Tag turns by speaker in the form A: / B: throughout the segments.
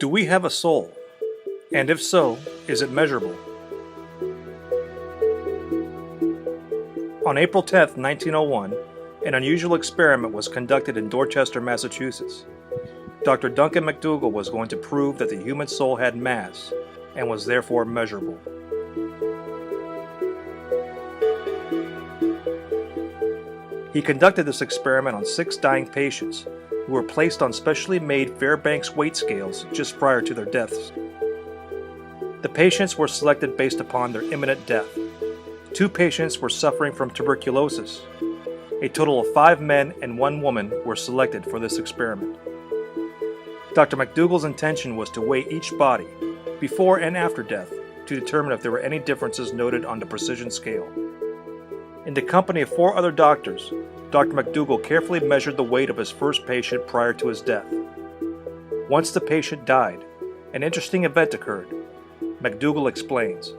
A: Do we have a soul? And if so, is it measurable? On April 10, 1901, an unusual experiment was conducted in Dorchester, Massachusetts. Dr. Duncan Macdougall was going to prove that the human soul had mass and was therefore measurable. He conducted this experiment on 6 dying patients who were placed on specially made Fairbanks weight scales just prior to their deaths. The patients were selected based upon their imminent death. 2 patients were suffering from tuberculosis. A total of 5 men and 1 woman were selected for this experiment. Dr. Macdougall's intention was to weigh each body, before and after death, to determine if there were any differences noted on the precision scale. In the company of 4 other doctors, Dr. Macdougall carefully measured the weight of his first patient prior to his death. Once the patient died, an interesting event occurred. Macdougall explains.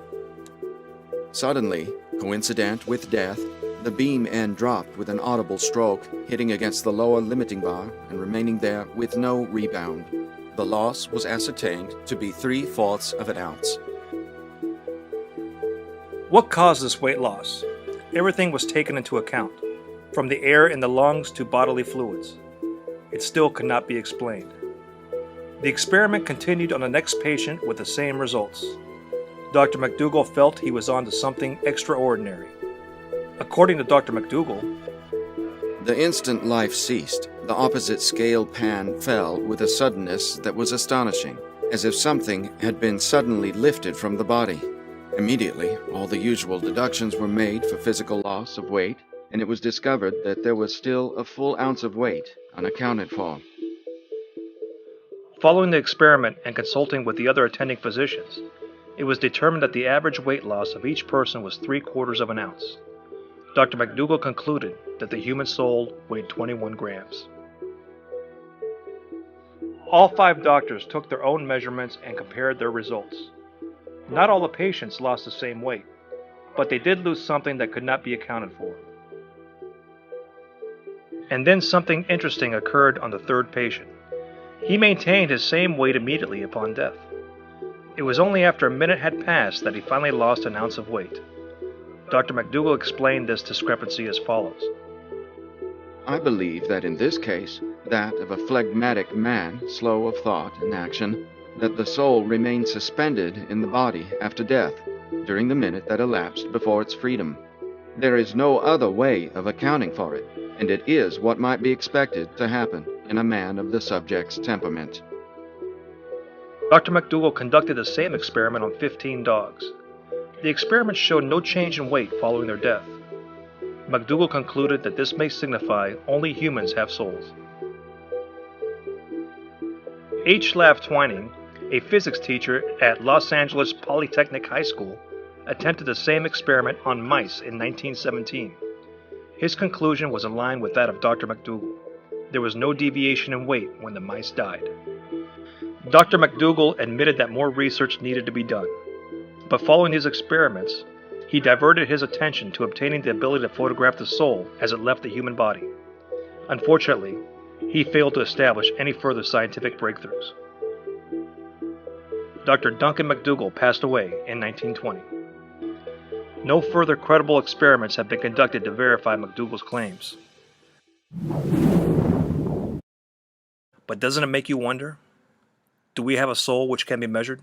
B: Suddenly, coincident with death, the beam end dropped with an audible stroke, hitting against the lower limiting bar and remaining there with no rebound. The loss was ascertained to be 3/4 of an ounce.
A: What caused this weight loss? Everything was taken into account, from the air in the lungs to bodily fluids. It still could not be explained. The experiment continued on the next patient with the same results. Dr. Macdougall felt he was on to something extraordinary. According to Dr. Macdougall,
B: The instant life ceased, the opposite scale pan fell with a suddenness that was astonishing, as if something had been suddenly lifted from the body. Immediately, all the usual deductions were made for physical loss of weight, and it was discovered that there was still a full ounce of weight unaccounted for.
A: following the experiment and consulting with the other attending physicians, it was determined that the average weight loss of each person was 3/4 of an ounce. Dr. Macdougall concluded that the human soul weighed 21 grams. All 5 doctors took their own measurements and compared their results. Not all the patients lost the same weight, but they did lose something that could not be accounted for. And then something interesting occurred on the 3rd patient. He maintained his same weight immediately upon death. It was only after a minute had passed that he finally lost an ounce of weight. Dr. Macdougall explained this discrepancy as follows.
B: I believe that in this case, that of a phlegmatic man, slow of thought and action, that the soul remained suspended in the body after death, during the minute that elapsed before its freedom. There is no other way of accounting for it, and it is what might be expected to happen in a man of the subject's temperament.
A: Dr. Macdougall conducted the same experiment on 15 dogs. The experiment showed no change in weight following their death. Macdougall concluded that this may signify only humans have souls. H. Lav Twining, a physics teacher at Los Angeles Polytechnic High School, attempted the same experiment on mice in 1917. His conclusion was in line with that of Dr. Macdougall. There was no deviation in weight when the mice died. Dr. Macdougall admitted that more research needed to be done. But following these experiments, he diverted his attention to obtaining the ability to photograph the soul as it left the human body. Unfortunately, he failed to establish any further scientific breakthroughs. Dr. Duncan Macdougall passed away in 1920. No further credible experiments have been conducted to verify Macdougall's claims. But doesn't it make you wonder? Do we have a soul which can be measured?